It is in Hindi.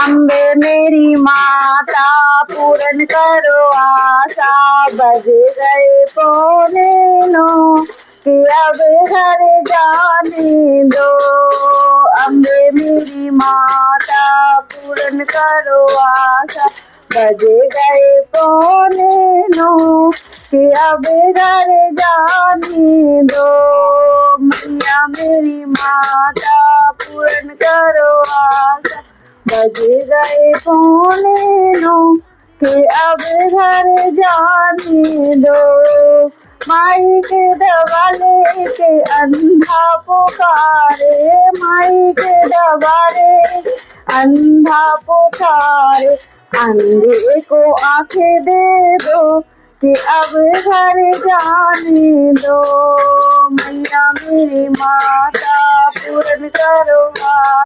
अम्बे मेरी माता पूरन करो आशा, बज गए पौने नौ कि अब घर जाने दो। अम्बे मेरी माता पूरन करो आशा, बज गए पौने नौ कि अब घर जाने दो। मैया मेरी माता पूरन करो आशा, बज गए पौने नौ कि अब घर जाने दो। माई के दवाले के अंधा पुकारे, माई के दवाले अंधा पुकारे, अंधे को आंखें दे दो कि अब घर जाने दो। मैया मेरी माता पूरन करो।